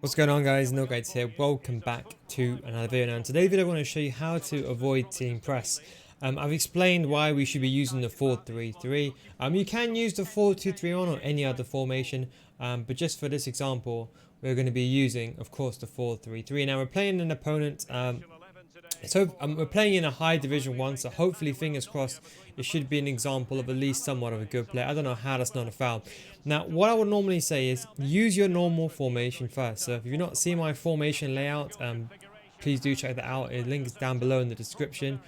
What's going on, guys? No Guides here. Welcome back to another video. Now in today's video I want to show you how to avoid team press. I've explained why we should be using the 4-3-3. You can use the 4-2-3-1 or any other formation, but just for this example we're going to be using, of course, the 4-3-3. Now we're playing an opponent, we're playing in a high division 1, so hopefully, fingers crossed, it should be an example of at least somewhat of a good player. I don't know how that's not a foul. Now, what I would normally say is use your normal formation first. So if you've not seen my formation layout, please do check that out. It links down below in the description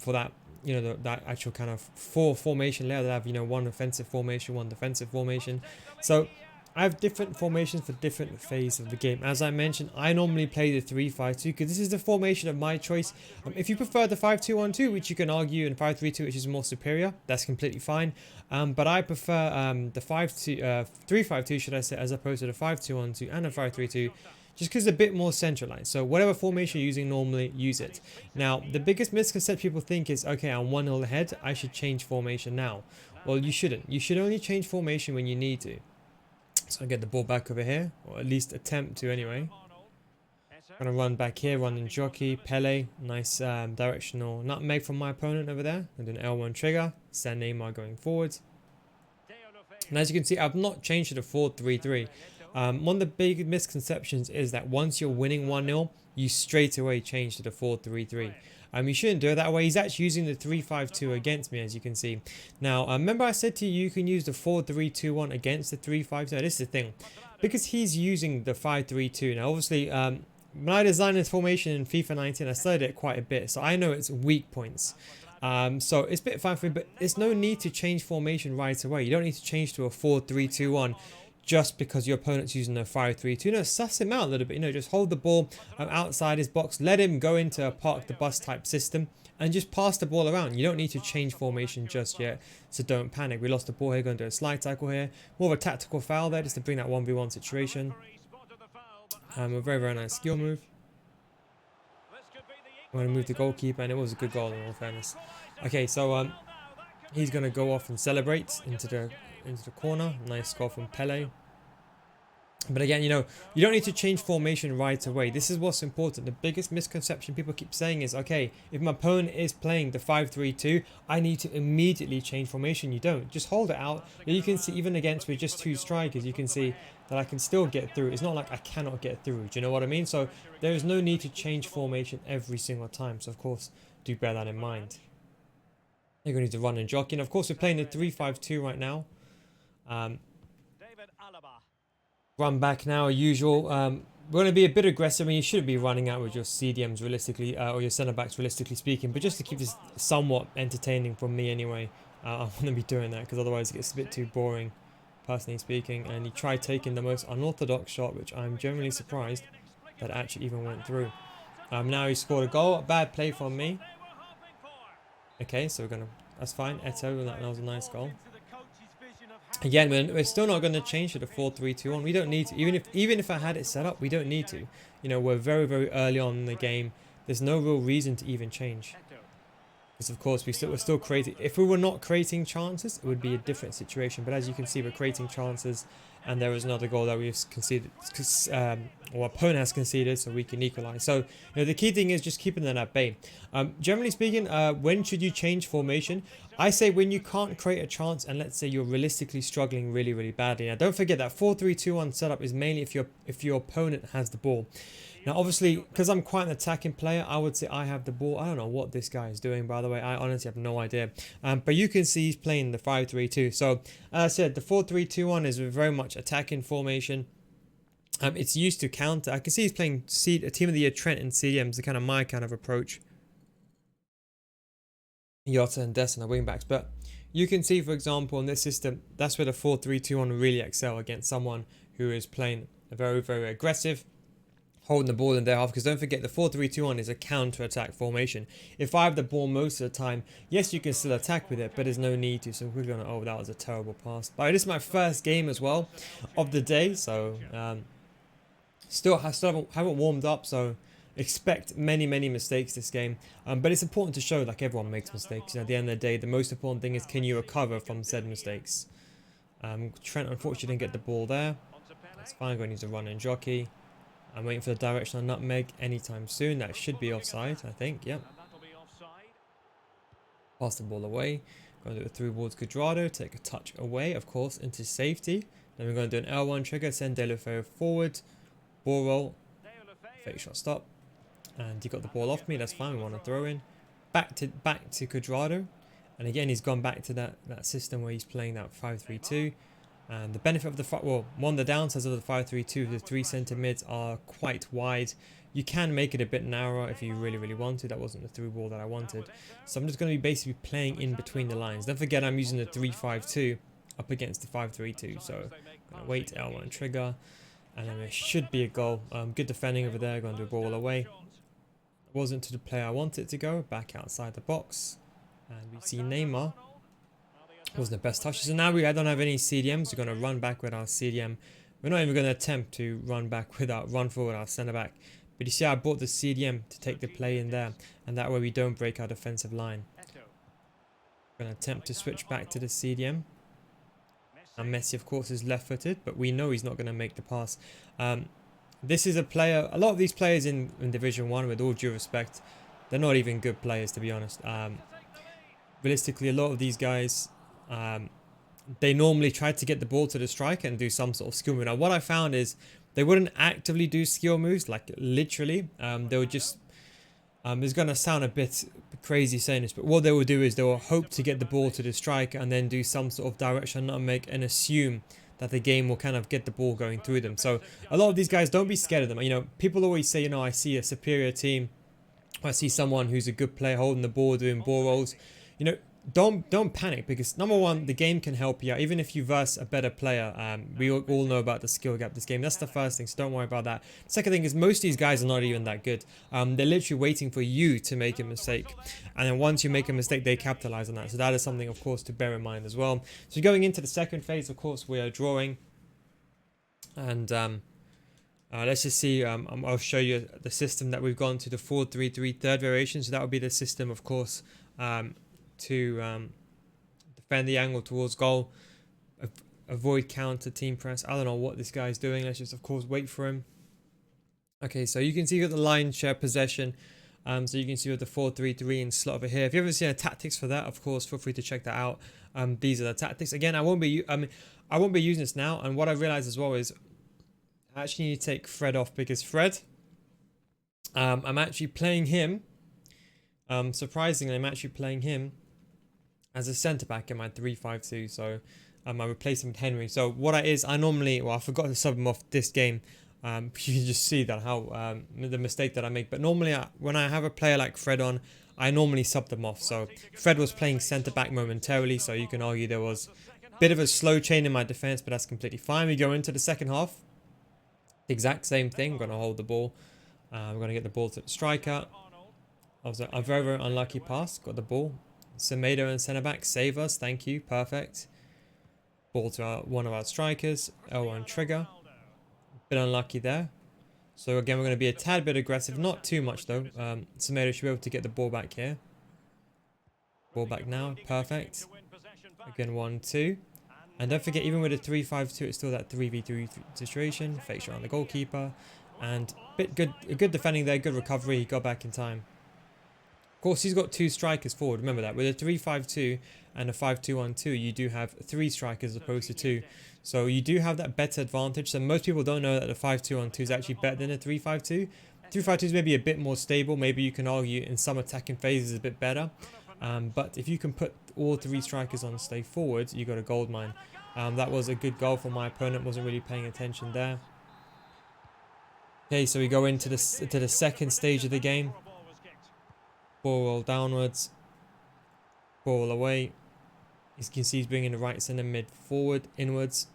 for that. That actual kind of formation layout. That have one offensive formation, one defensive formation. So I have different formations for different phases of the game. As I mentioned, I normally play the 3-5-2 because this is the formation of my choice. If you prefer the 5-2-1-2, which you can argue, and 5-3-2, which is more superior, that's completely fine. But I prefer the 3-5-2, should I say, as opposed to the 5-2-1-2 and the 5-3-2. Just because it's a bit more centralized. So whatever formation you're using normally, use it. Now, the biggest misconception people think is, okay, I'm 1-0 ahead, I should change formation now. Well, you shouldn't. You should only change formation when you need to. So I get the ball back over here, or at least attempt to anyway. Gonna run back here, running jockey, Pele, nice directional nutmeg from my opponent over there. And an L1 trigger, send Neymar going forwards. And as you can see, I've not changed to the 4-3-3. One of the big misconceptions is that once you're winning 1-0, you straight away change to the 4-3-3. You shouldn't do it that way. He's actually using the 3-5-2 against me, as you can see. Now, remember I said to you, you can use the 4-3-2-1 against the 3-5-2. This is the thing. Because he's using the 5-3-2. Now, obviously, when I designed this formation in FIFA 19, I studied it quite a bit. So I know its weak points. So it's a bit fine for me, but there's no need to change formation right away. You don't need to change to a 4-3-2-1. Just because your opponent's using a 5-3-2. Suss him out a little bit. Just hold the ball outside his box. Let him go into a park the bus type system and just pass the ball around. You don't need to change formation just yet, so don't panic. We lost the ball here, going to do a slide tackle here. More of a tactical foul there just to bring that 1v1 situation. A very, very nice skill move. I'm going to move the goalkeeper, and it was a good goal in all fairness. Okay, so he's going to go off and celebrate into the corner. Nice goal from Pele. But again, you don't need to change formation right away. This is what's important. The biggest misconception people keep saying is, okay, if my opponent is playing the 5-3-2, I need to immediately change formation. You don't. Just hold it out. You can see, even against with just 2 strikers, you can see that I can still get through. It's not like I cannot get through. Do you know what I mean? So there is no need to change formation every single time. So of course, do bear that in mind. You're going to need to run and jockey. And of course, we're playing the 3-5-2 right now. Run back now, usual. We're going to be a bit aggressive. You shouldn't be running out with your CDMs realistically, or your centre backs realistically speaking. But just to keep this somewhat entertaining from me anyway, I want to be doing that because otherwise it gets a bit too boring, personally speaking. And he tried taking the most unorthodox shot, which I'm generally surprised that actually even went through. Now he scored a goal. A bad play from me. Okay, so that's fine. Eto, that was a nice goal. Again, we're still not going to change to the 4-3-2-1. We don't need to. Even if I had it set up, we don't need to. We're very, very early on in the game. There's no real reason to even change. Because of course we're still creating. If we were not creating chances, it would be a different situation. But as you can see, we're creating chances, and there is another goal that we've conceded, or opponent has conceded, so we can equalize. So the key thing is just keeping them at bay. Generally speaking, when should you change formation? I say when you can't create a chance, and let's say you're realistically struggling really, really badly. Now don't forget that 4-3-2-1 setup is mainly if your opponent has the ball. Now, obviously, because I'm quite an attacking player, I would say I have the ball. I don't know what this guy is doing, by the way. I honestly have no idea. But you can see he's playing the 5-3-2. So, as I said, the 4-3-2-1 is a very much attacking formation. It's used to counter. I can see he's playing a Team of the Year Trent and CDMs, the kind of my kind of approach. Yota and Des on the wing backs. But you can see, for example, in this system, that's where the 4-3-2-1 really excel against someone who is playing a very, very aggressive, holding the ball in their half, because don't forget the 4-3-2-1 is a counter-attack formation. If I have the ball most of the time, yes, you can still attack with it, but there's no need to. So we're gonna, oh, that was a terrible pass. But this is my first game as well of the day, so still haven't warmed up, so expect many mistakes this game. But it's important to show like everyone makes mistakes. At the end of the day, the most important thing is can you recover from said mistakes. Trent unfortunately didn't get the ball there. That's fine. Going to need to run and jockey. I'm waiting for the directional nutmeg anytime soon. That should be offside, I think. Yep. Pass the ball away. Going to do a through ball to Cuadrado. Take a touch away, of course, into safety. Then we're going to do an L1 trigger. Send Deulofeu forward. Ball roll. Fake shot stop. And he got the ball off me. That's fine. We want to throw in. Back to Cuadrado. And again, he's gone back to that system where he's playing that 5-3-2. And the benefit of the one of the downsides of the 5-3-2, the 3 centre mids are quite wide. You can make it a bit narrower if you really want to. That wasn't the through ball that I wanted. So I'm just going to be basically playing in between the lines. Don't forget I'm using the 3-5-2 up against the 5-3-2. So I'm going to wait L1 trigger. And then there should be a goal. Good defending over there. Going to do a ball away. It wasn't to the player I wanted it to go. Back outside the box. And we see Neymar. Wasn't the best touch. So now I don't have any CDMs. We're going to run back with our CDM. We're not even going to attempt to run forward our centre back. But you see, I bought the CDM to take the play in there, and that way we don't break our defensive line. We're going to attempt to switch back to the CDM. And Messi, of course, is left-footed, but we know he's not going to make the pass. This is a player. A lot of these players in Division 1, with all due respect, they're not even good players, to be honest. Realistically, a lot of these guys, they normally try to get the ball to the striker and do some sort of skill move. Now, what I found is they wouldn't actively do skill moves, like literally. They would just, it's going to sound a bit crazy saying this, but what they will do is they will hope to get the ball to the striker and then do some sort of direction nutmeg and assume that the game will kind of get the ball going through them. So a lot of these guys, don't be scared of them. You know, people always say, you know, I see a superior team. I see someone who's a good player holding the ball, doing ball rolls. You know, don't panic, because number one, the game can help you out. Even if you verse a better player, we all know about the skill gap this game. That's the first thing, so don't worry about that. Second thing is, most of these guys are not even that good. They're literally waiting for you to make a mistake, and then once you make a mistake, they capitalize on that. So that is something, of course, to bear in mind as well. So going into the second phase, of course, we are drawing, and let's just see. I'll show you the system that we've gone to, the 4-3-3 third variation. So that would be the system, of course, to defend the angle towards goal, avoid counter, team press. I don't know what this guy's doing. Let's just, of course, wait for him. Okay, so you can see you got the line share possession. So you can see with the 4-3-3 and slot over here. If you haven't seen a tactics for that, of course, feel free to check that out. These are the tactics. Again, I won't be using this now. And what I realized as well is I actually need to take Fred off, because Fred, I'm actually playing him. Surprisingly, I'm actually playing him as a centre back in my 3-5-2. So I replaced him with Henry. So what I forgot to sub him off this game. You can just see that how the mistake that I make. But normally, when I have a player like Fred on, I normally sub them off. So Fred was playing centre back momentarily, so you can argue there was a bit of a slow chain in my defence, but that's completely fine. We go into the second half. The exact same thing. I'm going to hold the ball. We're going to get the ball to the striker. A very, very unlucky pass. Got the ball. Semedo and centre back save us. Thank you. Perfect. Ball to one of our strikers. L1 trigger. Bit unlucky there. So again, we're going to be a tad bit aggressive. Not too much though. Semedo should be able to get the ball back here. Ball back now. Perfect. Again, 1-2. And don't forget, even with a 3-5-2, it's still that 3v3 situation. Fake shot on the goalkeeper. And good defending there. Good recovery. He got back in time. Of course, he's got two strikers forward. Remember that. With a 3-5-2 and a 5-2-1-2, you do have three strikers as opposed to two. So you do have that better advantage. So most people don't know that the 5-2-1-2 is actually better than a 3-5-2. 3-5-2 is maybe a bit more stable. Maybe you can argue in some attacking phases a bit better. But if you can put all three strikers on stay forward, you got a gold mine. That was a good goal for my opponent. Wasn't really paying attention there. Okay, so we go into the second stage of the game. Ball roll downwards. Ball away. As you can see, he's bringing the right centre mid forward, inwards,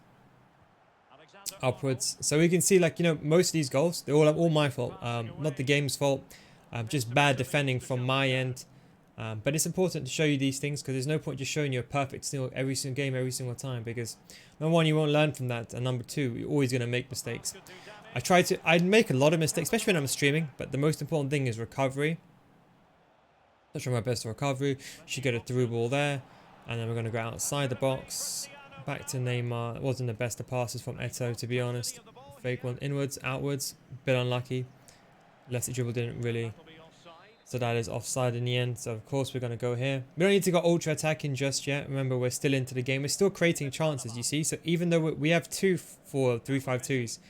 upwards. So we can see, like, you know, most of these goals, they're all my fault. Not the game's fault. Just bad defending from my end. But it's important to show you these things, because there's no point just showing you a perfect steal every single game, every single time. Because number one, you won't learn from that. And number two, you're always going to make mistakes. I'd make a lot of mistakes, especially when I'm streaming. But the most important thing is recovery. I'll try my best to recovery. Should get a through ball there. And then we're going to go outside the box. Back to Neymar. It wasn't the best of passes from Eto'o, to be honest. Fake one inwards, outwards. Bit unlucky. Lefty dribble didn't really. So that is offside in the end. So of course we're going to go here. We don't need to go ultra attacking just yet. Remember, we're still into the game. We're still creating chances, you see. So even though we have 2 for 3-5-2s,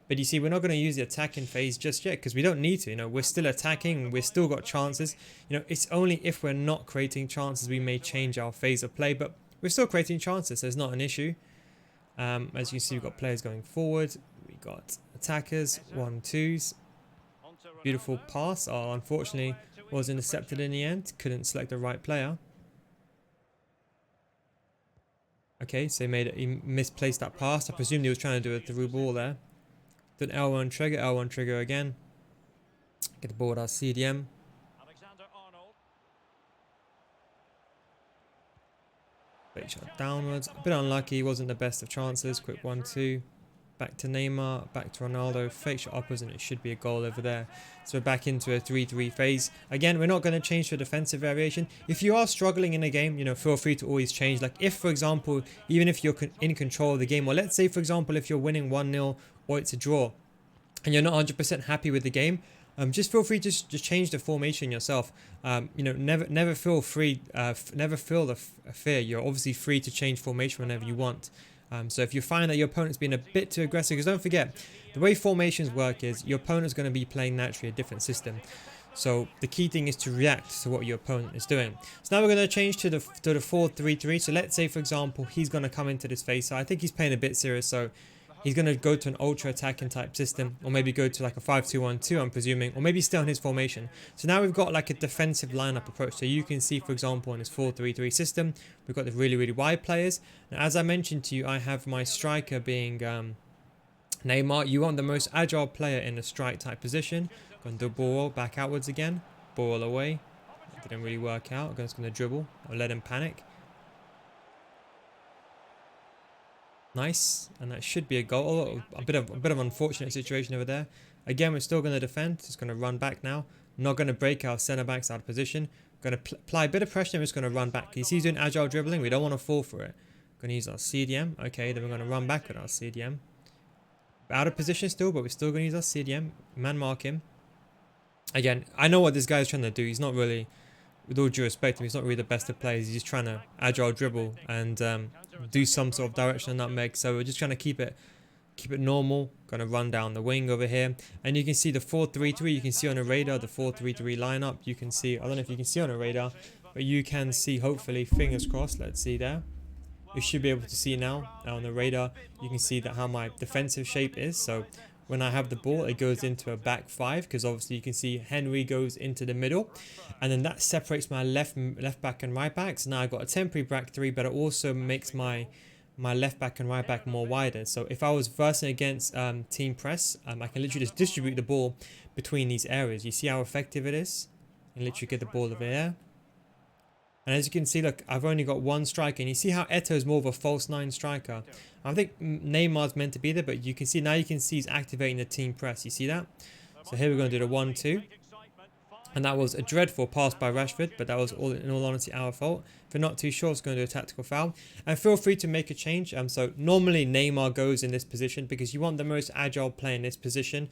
but you see, we're not going to use the attacking phase just yet because we don't need to. You know, we're still attacking. We've still got chances. You know, it's only if we're not creating chances we may change our phase of play. But we're still creating chances, so it's not an issue. As you see, we've got players going forward. We got attackers, 1-2s. Beautiful pass. Oh, unfortunately, was intercepted in the end. Couldn't select the right player. Okay, so he misplaced that pass. I presumed he was trying to do a through ball there. Then L1 trigger again. Get the ball with our CDM. Fake shot downwards. A bit unlucky, wasn't the best of chances. Quick 1-2. Back to Neymar, back to Ronaldo. Fake shot uppers, and it should be a goal over there. So we're back into a 3-3 phase. Again, we're not going to change to a defensive variation. If you are struggling in a game, you know, feel free to always change. Like if, for example, even if you're in control of the game, or let's say, for example, if you're winning 1-0 or it's a draw, and you're not 100% happy with the game, just feel free to just change the formation yourself. You know, never feel free, never feel the fear. You're obviously free to change formation whenever you want. So if you find that your opponent's been a bit too aggressive, because don't forget, the way formations work is your opponent's going to be playing naturally a different system. So the key thing is to react to what your opponent is doing. So now we're going to change to the 4-3-3. So let's say, for example, he's going to come into this phase. So I think he's playing a bit serious. So he's going to go to an ultra attacking type system, or maybe go to like a 5-2-1-2, I'm presuming, or maybe stay on his formation. So now we've got like a defensive lineup approach. So you can see, for example, in his 4-3-3 system, we've got the really, really wide players. And as I mentioned to you, I have my striker being Neymar. You want the most agile player in a strike type position. Going to do ball back outwards again. Ball away. That didn't really work out. I'm just going to dribble. I'll let him panic. Nice, and that should be a goal. A bit of unfortunate situation over there. Again, we're still going to defend. Just going to run back now. Not going to break our centre backs out of position. Going to apply a bit of pressure. And we're just going to run back. You see, he's doing agile dribbling. We don't want to fall for it. Going to use our CDM. Okay, then we're going to run back with our CDM. Out of position still, but we're still going to use our CDM. Man mark him. Again, I know what this guy is trying to do. He's not really, with all due respect, he's not really the best of players. He's just trying to agile dribble and do some sort of directional nutmeg. So we're just trying to keep it normal. Going to run down the wing over here, and you can see the 4-3-3. You can see on the radar the 4-3-3 lineup. You can see, I don't know if you can see on the radar, but you can see, hopefully, fingers crossed. Let's see there. You should be able to see now on the radar. You can see that how my defensive shape is. So when I have the ball, it goes into a back 5, because obviously you can see Henry goes into the middle, and then that separates my left back and right back. So now I've got a temporary back 3, but it also makes my left back and right back more wider. So if I was versing against team press, I can literally just distribute the ball between these areas. You see how effective it is? And literally get the ball over here. And as you can see, look, I've only got one striker. And you see how Eto'o is more of a false 9 striker. I think Neymar's meant to be there, but you can see, now you can see he's activating the team press. You see that? So here we're going to do the 1-2. And that was a dreadful pass by Rashford, but that was, in all honesty, our fault. If you're not too sure, it's going to do a tactical foul. And feel free to make a change. So normally Neymar goes in this position because you want the most agile player in this position.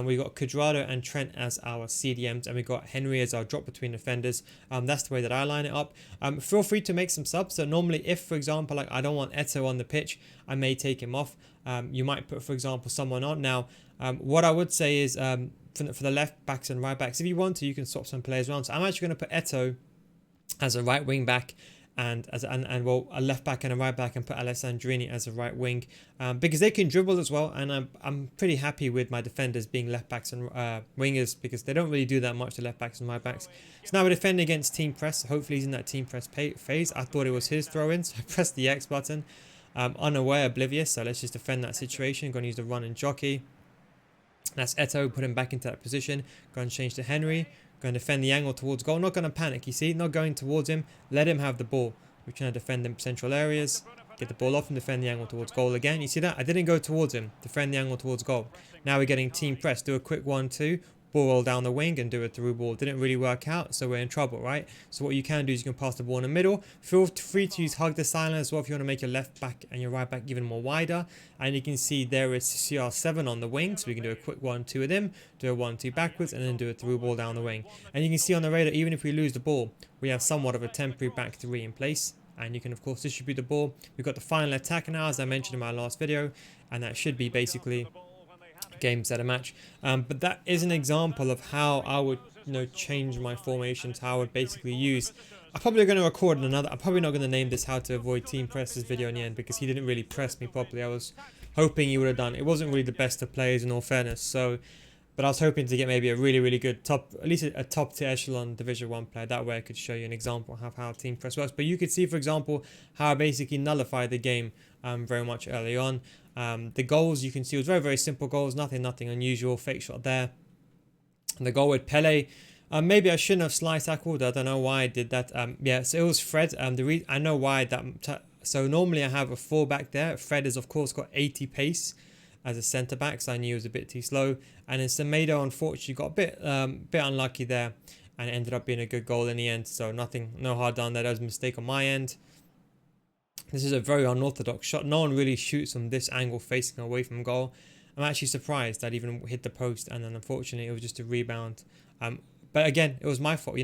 We got Cuadrado and Trent as our CDMs, and we got Henry as our drop between defenders. That's the way that I line it up. Feel free to make some subs. So normally, if, for example, like I don't want Eto'o on the pitch, I may take him off. You might put, for example, someone on. Now, what I would say is, for the left backs and right backs, if you want to, you can swap some players around. So I'm actually going to put Eto'o as a right wing back, and well, a left back and a right back, and put Alessandrini as a right wing, because they can dribble as well. And I'm pretty happy with my defenders being left backs and wingers, because they don't really do that much to left backs and right backs. So now we're defending against team press. Hopefully he's in that team press phase. I thought it was his throw in, so I pressed the X button, unaware, oblivious. So let's just defend that situation. Going to use the run and jockey. That's Eto'o, put him back into that position. Going to change to Henry. Going to defend the angle towards goal. Not going to panic, you see. Not going towards him. Let him have the ball. We're trying to defend the central areas. Get the ball off and defend the angle towards goal again. You see that? I didn't go towards him. Defend the angle towards goal. Now we're getting team press. Do a quick 1-2. ball roll down the wing and do a through ball. Didn't really work out, so we're in trouble, right? So what you can do is you can pass the ball in the middle. Feel free to use hug the sideline as well if you want to make your left back and your right back even more wider. And you can see there is CR7 on the wing, so we can do a quick 1-2 with him, do a 1-2 backwards, and then do a through ball down the wing. And you can see on the radar, even if we lose the ball, we have somewhat of a temporary back three in place. And you can of course distribute the ball. We've got the final attack now, as I mentioned in my last video, and that should be basically game, set, a match. But that is an example of how I would, change my formations, how I would basically use. I'm probably going to record another. I'm probably not going to name this "How to Avoid Team Presses" video in the end, because he didn't really press me properly. I was hoping he would have done. It wasn't really the best of players in all fairness. So, but I was hoping to get maybe a really, really good at least a top tier echelon Division 1 player. That way I could show you an example of how team press works. But you could see, for example, how I basically nullified the game very much early on. The goals you can see was very, very simple goals, nothing unusual. Fake shot there. And the goal with Pele, maybe I shouldn't have slide tackled. I don't know why I did that. Yeah, so it was Fred. I know why that. So normally I have a fullback there. Fred has of course got 80 pace as a centre back, so I knew it was a bit too slow. And then Semedo unfortunately got a bit unlucky there, and it ended up being a good goal in the end. So no hard done there. That was a mistake on my end. This is a very unorthodox shot. No one really shoots from this angle facing away from goal. I'm actually surprised that even hit the post, and then unfortunately it was just a rebound. But again, it was my fault.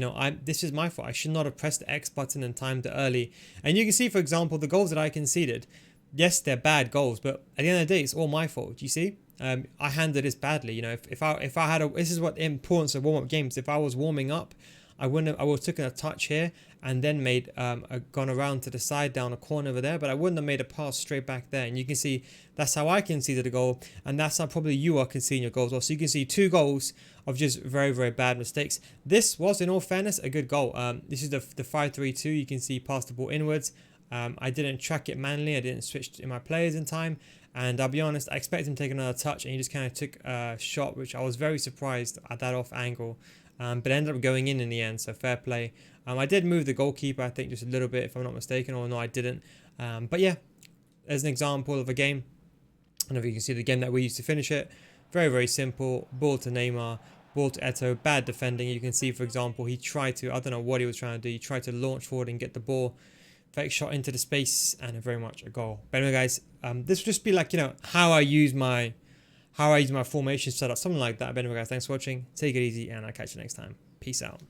This is my fault. I should not have pressed the X button and timed it early. And you can see, for example, the goals that I conceded. Yes, they're bad goals, but at the end of the day, it's all my fault. You see, I handled this badly. If I had this is what the importance of warm-up games. If I was warming up, I would have taken a touch here and then made gone around to the side down a corner over there, but I wouldn't have made a pass straight back there. And you can see that's how I conceded a goal, and that's how probably you are conceding your goals well. So you can see 2 goals of just very, very bad mistakes. This was, in all fairness, a good goal. This is the 5-3-2. You can see pass the ball inwards. I didn't track it manually. I didn't switch in my players in time. And I'll be honest, I expected him to take another touch, and he just kind of took a shot, which I was very surprised at that off angle. But ended up going in the end, so fair play. I did move the goalkeeper, I think, just a little bit, if I'm not mistaken, or no, I didn't. But yeah, there's an example of a game. I don't know if you can see the game that we used to finish it. Very, very simple. Ball to Neymar, ball to Eto'o, bad defending. You can see, for example, he tried to, I don't know what he was trying to do. He tried to launch forward and get the ball. Fake shot into the space, and very much a goal. But anyway, guys, this would just be like, how I use my formation setup, something like that. But anyway, guys, thanks for watching. Take it easy, and I'll catch you next time. Peace out.